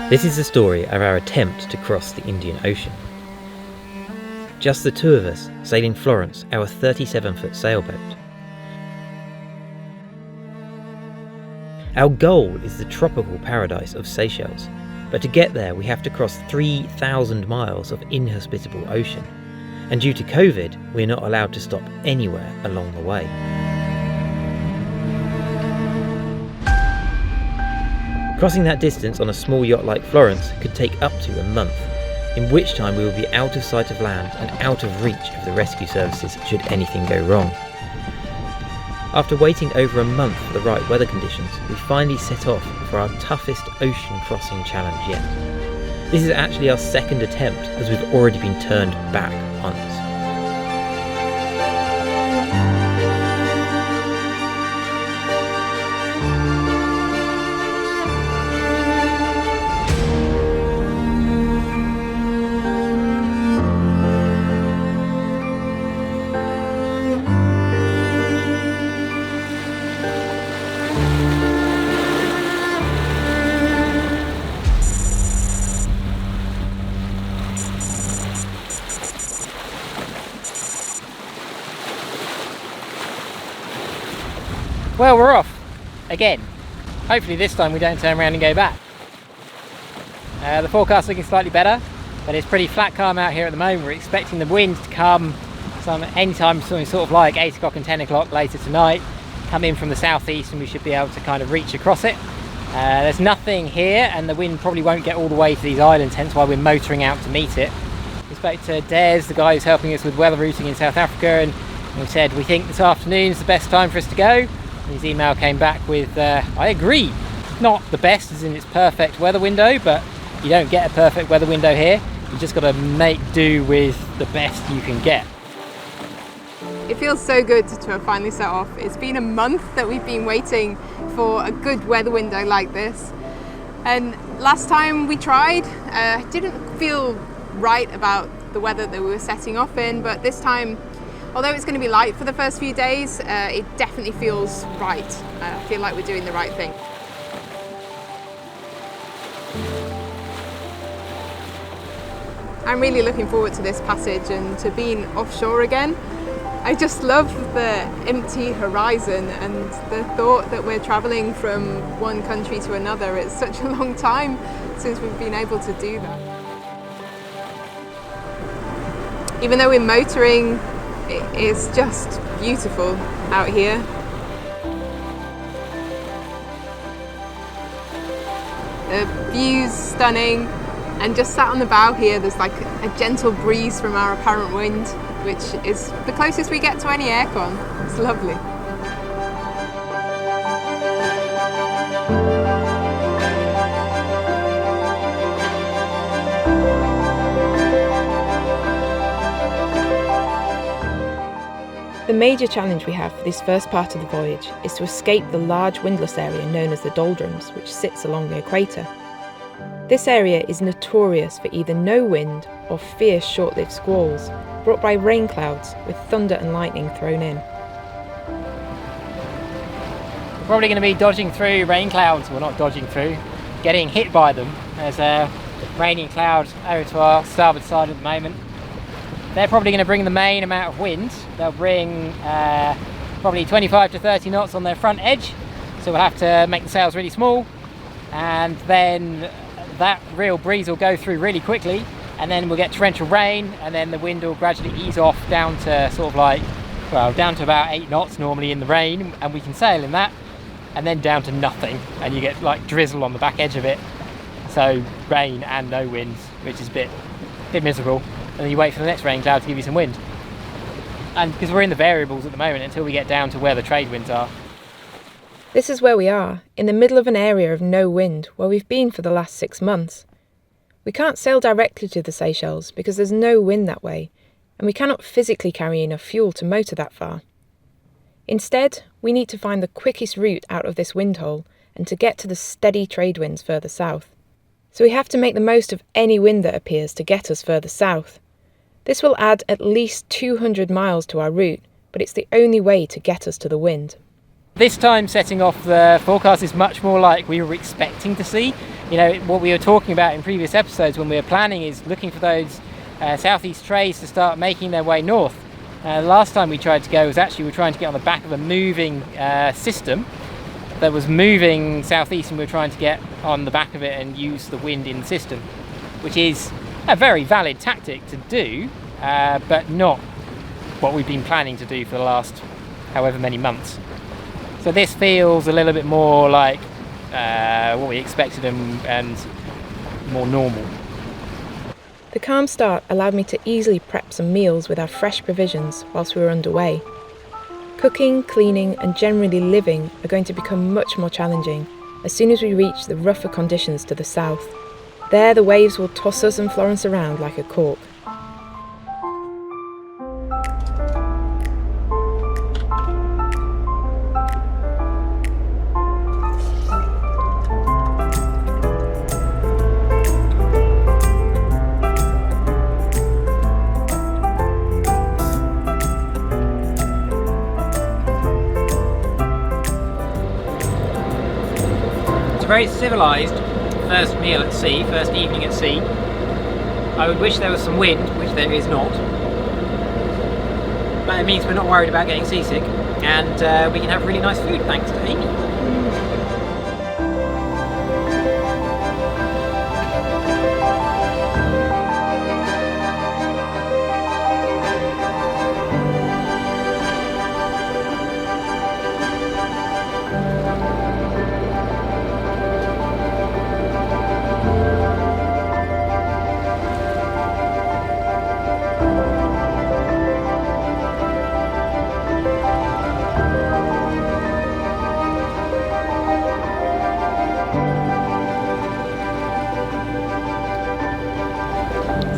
This is the story of our attempt to cross the Indian Ocean. Just the two of us sailing Florence, our 37-foot sailboat. Our goal is the tropical paradise of Seychelles, but to get there we have to cross 3,000 miles of inhospitable ocean, and due to COVID, we're not allowed to stop anywhere along the way. Crossing that distance on a small yacht like Florence could take up to a month, in which time we will be out of sight of land and out of reach of the rescue services should anything go wrong. After waiting over a month for the right weather conditions, we finally set off for our toughest ocean crossing challenge yet. This is actually our second attempt, as we've already been turned back once. Well, we're off again. Hopefully this time we don't turn around and go back. The forecast's looking slightly better, but it's pretty flat calm out here at the moment. We're expecting the wind to come anytime sort of like 8 o'clock and 10 o'clock later tonight, come in from the southeast, and we should be able to kind of reach across it. There's nothing here, and the wind probably won't get all the way to these islands, hence why we're motoring out to meet it. We spoke to Des, the guy who's helping us with weather routing in South Africa, and we said we think this afternoon is the best time for us to go. His email came back with, I agree, not the best as in its perfect weather window, but you don't get a perfect weather window here. You just got to make do with the best you can get. It feels so good to have finally set off. It's been a month that we've been waiting for a good weather window like this. And last time we tried, didn't feel right about the weather that we were setting off in, but this time, although it's going to be light for the first few days, it definitely feels right. I feel like we're doing the right thing. I'm really looking forward to this passage and to being offshore again. I just love the empty horizon and the thought that we're travelling from one country to another. It's such a long time since we've been able to do that. Even though we're motoring, it's just beautiful out here. The view's stunning, and just sat on the bow here there's like a gentle breeze from our apparent wind, which is the closest we get to any aircon. It's lovely. The major challenge we have for this first part of the voyage is to escape the large windless area known as the Doldrums, which sits along the equator. This area is notorious for either no wind or fierce short-lived squalls, brought by rain clouds with thunder and lightning thrown in. We're probably going to be dodging through rain clouds, well not dodging through, getting hit by them. There's a raining cloud over to our starboard side at the moment. They're probably going to bring the main amount of wind. They'll bring probably 25 to 30 knots on their front edge, so we'll have to make the sails really small, and then that real breeze will go through really quickly, and then we'll get torrential rain, and then the wind will gradually ease off down to sort of like, well, down to about 8 knots normally in the rain, and we can sail in that, and then down to nothing, and you get like drizzle on the back edge of it. So rain and no wind, which is a bit miserable. And then you wait for the next rain cloud to give you some wind. And because we're in the variables at the moment until we get down to where the trade winds are. This is where we are, in the middle of an area of no wind, where we've been for the last 6 months. We can't sail directly to the Seychelles because there's no wind that way, and we cannot physically carry enough fuel to motor that far. Instead, we need to find the quickest route out of this wind hole and to get to the steady trade winds further south. So we have to make the most of any wind that appears to get us further south. This will add at least 200 miles to our route, but it's the only way to get us to the wind. This time setting off, the forecast is much more like we were expecting to see. You know, what we were talking about in previous episodes when we were planning is looking for those southeast trays to start making their way north. Last time we tried to go was actually we were trying to get on the back of a moving system that was moving southeast, and we were trying to get on the back of it and use the wind in the system, which is a very valid tactic to do, but not what we've been planning to do for the last however many months. So this feels a little bit more like what we expected and more normal. The calm start allowed me to easily prep some meals with our fresh provisions whilst we were underway. Cooking, cleaning and generally living are going to become much more challenging as soon as we reach the rougher conditions to the south. There the waves will toss us and Florence around like a cork. A very civilised first meal at sea, first evening at sea. I would wish there was some wind, which there is not. But it means we're not worried about getting seasick, and we can have really nice food thanks to Amy.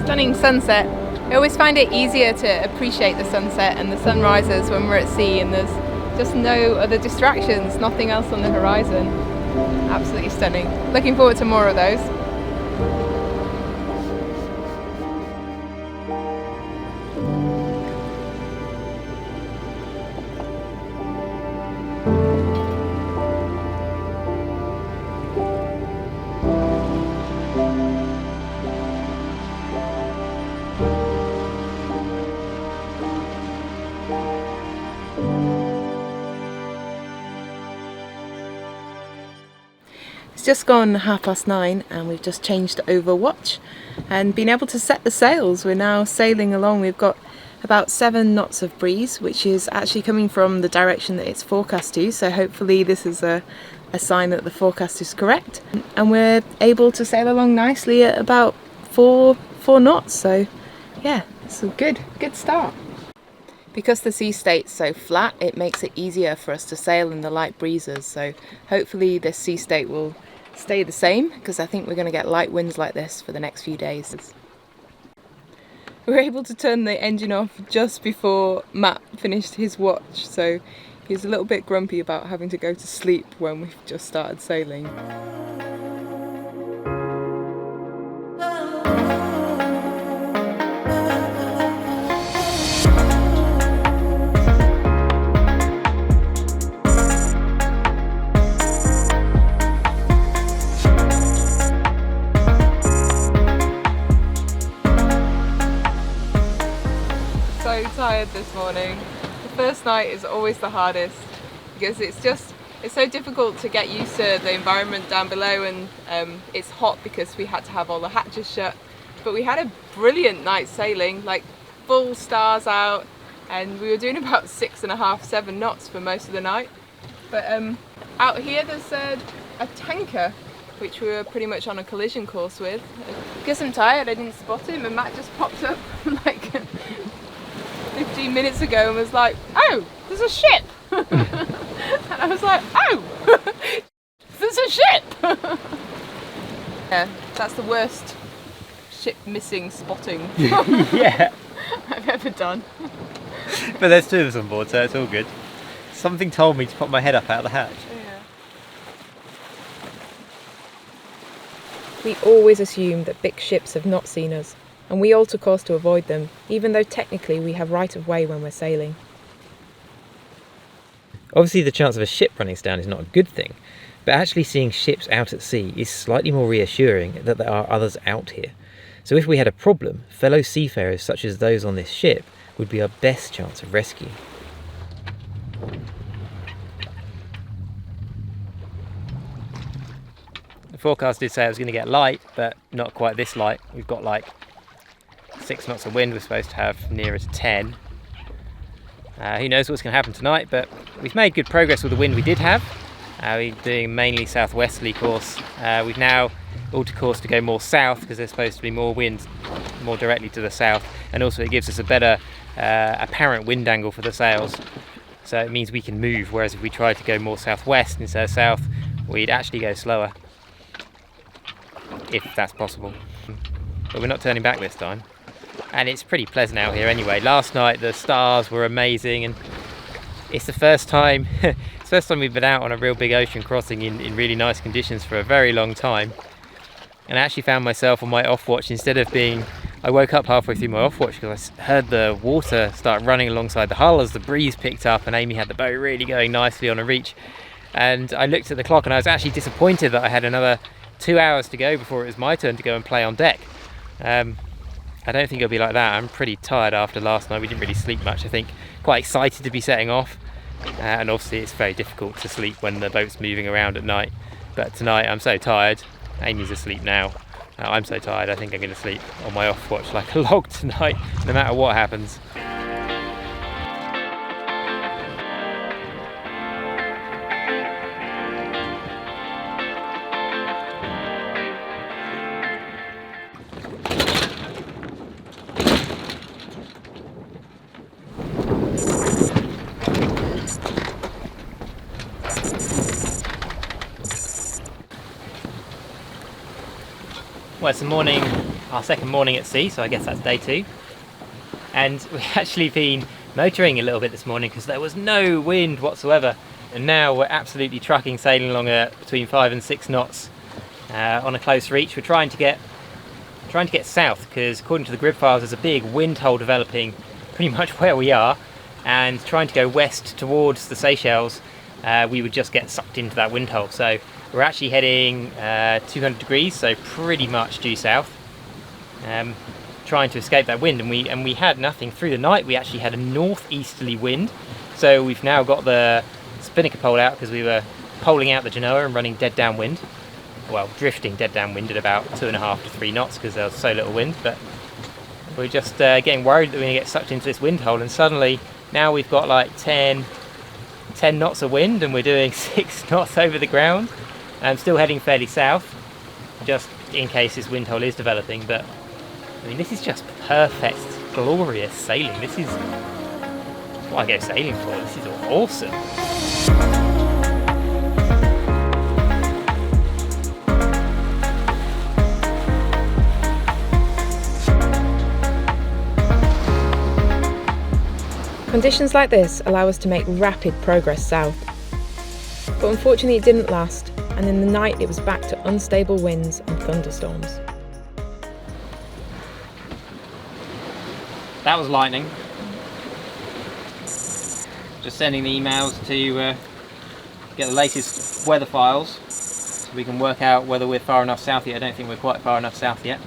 Stunning sunset. I always find it easier to appreciate the sunset and the sunrises when we're at sea and there's just no other distractions, nothing else on the horizon. Absolutely stunning. Looking forward to more of those. It's just gone 9:30 and we've just changed over watch and been able to set the sails. We're now sailing along. We've got about 7 knots of breeze, which is actually coming from the direction that it's forecast to, so hopefully this is a sign that the forecast is correct, and we're able to sail along nicely at about 4 knots, so yeah, it's a good start. Because the sea state's so flat, it makes it easier for us to sail in the light breezes, so hopefully this sea state will stay the same, because I think we're going to get light winds like this for the next few days. We were able to turn the engine off just before Matt finished his watch, so he was a little bit grumpy about having to go to sleep when we've just started sailing. So tired this morning. The first night is always the hardest because it's so difficult to get used to the environment down below, and it's hot because we had to have all the hatches shut. But we had a brilliant night sailing, like full stars out, and we were doing about 6.5, 7 knots for most of the night. But out here there's a tanker which we were pretty much on a collision course with. Because I'm tired, I didn't spot him, and Matt just popped up like 15 minutes ago and was like, "Oh, there's a ship!" And I was like, "Oh, there's a ship!" Yeah, that's the worst ship missing spotting Yeah, I've ever done. but there's 2 of us on board, so it's all good. Something told me to pop my head up out of the hatch. Yeah. We always assume that big ships have not seen us, and we alter course to avoid them, even though technically we have right of way when we're sailing. Obviously the chance of a ship running us down is not a good thing, But actually seeing ships out at sea is slightly more reassuring that there are others out here. So if we had a problem, fellow seafarers such as those on this ship would be our best chance of rescue. The forecast did say it was going to get light, but not quite this light. We've got like 6 knots of wind. We're supposed to have nearer to 10. Who knows what's going to happen tonight, but we've made good progress with the wind we did have. We're doing mainly southwesterly course. We've now altered course to go more south because there's supposed to be more wind more directly to the south, and also it gives us a better apparent wind angle for the sails. So it means we can move, whereas if we tried to go more southwest instead of south, we'd actually go slower. If that's possible. But we're not turning back this time. And it's pretty pleasant out here anyway. Last night the stars were amazing, and it's the first time we've been out on a real big ocean crossing in really nice conditions for a very long time. And I actually found myself on my off watch, I woke up halfway through my off watch because I heard the water start running alongside the hull as the breeze picked up, and Amy had the boat really going nicely on a reach. And I looked at the clock and I was actually disappointed that I had another 2 hours to go before it was my turn to go and play on deck. I don't think it'll be like that. I'm pretty tired after last night. We didn't really sleep much, I think. Quite excited to be setting off. And obviously it's very difficult to sleep when the boat's moving around at night. But tonight I'm so tired. Amy's asleep now. I'm so tired I think I'm going to sleep on my off watch like a log tonight, no matter what happens. Well, it's our second morning at sea, so I guess that's day 2. And we've actually been motoring a little bit this morning because there was no wind whatsoever. And now we're absolutely trucking, sailing along between 5 and 6 knots on a close reach. We're trying to get south because according to the grid files there's a big wind hole developing pretty much where we are, and trying to go west towards the Seychelles we would just get sucked into that wind hole. So we're actually heading 200 degrees, so pretty much due south, trying to escape that wind. And we had nothing through the night. We actually had a northeasterly wind, so we've now got the spinnaker pole out because we were poling out the Genoa and running dead downwind. Well, drifting dead downwind at about 2.5 to 3 knots because there was so little wind. But we're just getting worried that we're going to get sucked into this wind hole, and suddenly now we've got like 10 knots of wind and we're doing 6 knots over the ground. I'm still heading fairly south, just in case this wind hole is developing, but I mean, this is just perfect, glorious sailing. This is what I go sailing for. This is awesome. Conditions like this allow us to make rapid progress south. But unfortunately it didn't last, and in the night it was back to unstable winds and thunderstorms. That was lightning. Just sending the emails to get the latest weather files so we can work out whether we're far enough south yet. I don't think we're quite far enough south yet.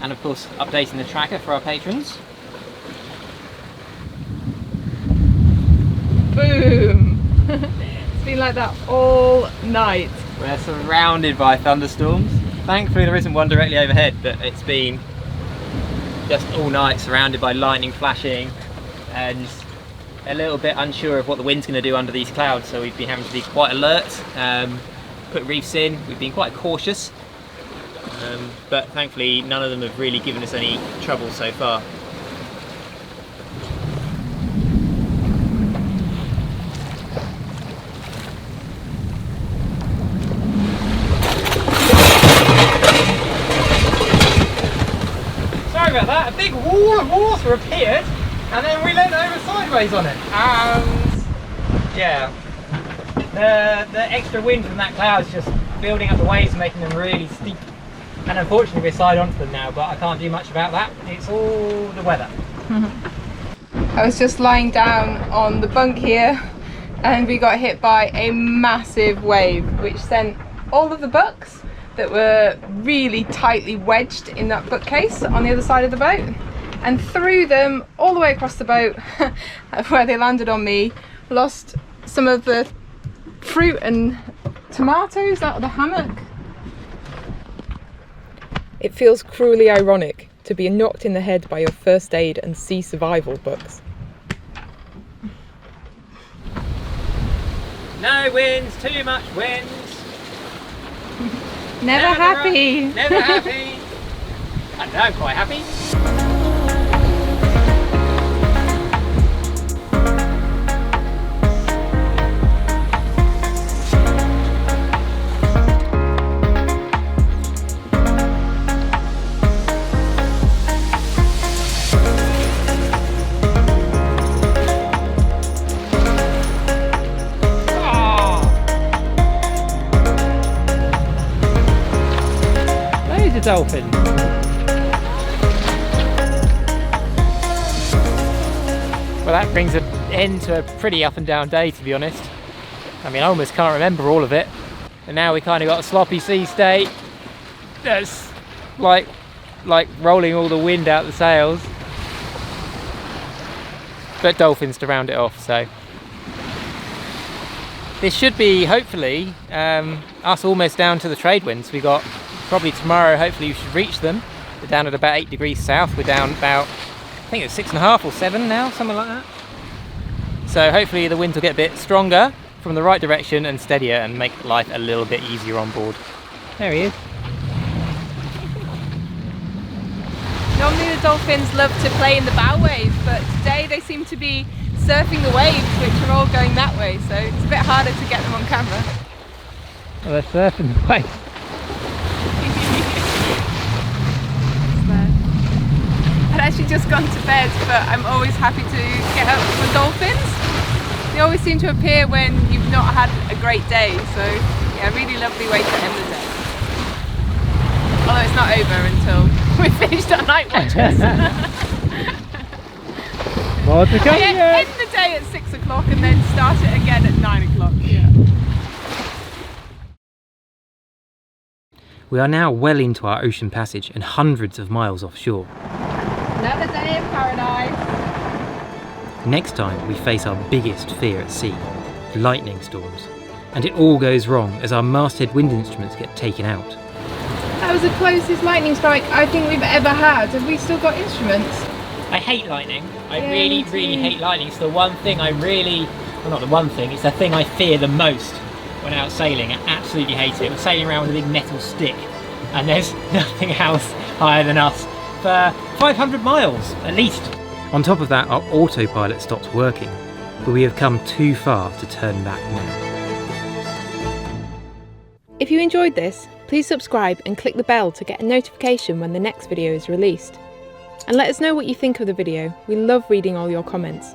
And of course updating the tracker for our patrons. Boom! It's been like that all night. We're surrounded by thunderstorms. Thankfully there isn't one directly overhead, but it's been just all night surrounded by lightning flashing and a little bit unsure of what the wind's going to do under these clouds, so we've been having to be quite alert, put reefs in. We've been quite cautious, but thankfully none of them have really given us any trouble so far. About that, a big wall of water appeared and then we leant over sideways on it, and yeah, the extra wind from that cloud is just building up the waves and making them really steep, and unfortunately we're side onto them now, but I can't do much about that. It's all the weather. I was just lying down on the bunk here and we got hit by a massive wave which sent all of the books that were really tightly wedged in that bookcase on the other side of the boat and threw them all the way across the boat where they landed on me. Lost some of the fruit and tomatoes out of the hammock. It feels cruelly ironic to be knocked in the head by your first aid and sea survival books. No winds, too much winds. Never happy. Never happy. I know, I'm quite happy. Dolphin. Well, that brings an end to a pretty up and down day, to be honest. I mean, I almost can't remember all of it. And now we kind of got a sloppy sea state that's like rolling all the wind out the sails. But dolphins to round it off, so. This should be, hopefully, us almost down to the trade winds. We got probably tomorrow, hopefully we should reach them. We're down at about 8 degrees south. We're down about, I think it's 6.5 or 7 now, something like that. So hopefully the winds will get a bit stronger from the right direction and steadier and make life a little bit easier on board. There he is. Normally the dolphins love to play in the bow wave, but today they seem to be surfing the waves which are all going that way, so it's a bit harder to get them on camera. Well, they're surfing the waves. I'd actually just gone to bed, but I'm always happy to get up for dolphins. They always seem to appear when you've not had a great day, so yeah, really lovely way to end the day. Although it's not over until we've finished our night watches. More to come. End the day at 6 o'clock and then start it again at 9 o'clock. Yeah. We are now well into our ocean passage and hundreds of miles offshore. Another day in paradise. Next time we face our biggest fear at sea, lightning storms. And it all goes wrong as our masthead wind instruments get taken out. That was the closest lightning strike I think we've ever had. Have we still got instruments? I hate lightning. I Yeah, really, me too. really hate lightning. It's the one thing I really, well, not the one thing, it's the thing I fear the most when out sailing. I absolutely hate it. We're sailing around with a big metal stick and there's nothing else higher than us for 500 miles at least. On top of that, our autopilot stops working, but we have come too far to turn back now. If you enjoyed this, please subscribe and click the bell to get a notification when the next video is released. And let us know what you think of the video. We love reading all your comments.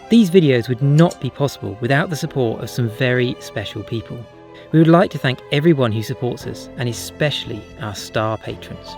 These videos would not be possible without the support of some very special people. We would like to thank everyone who supports us, and especially our star patrons.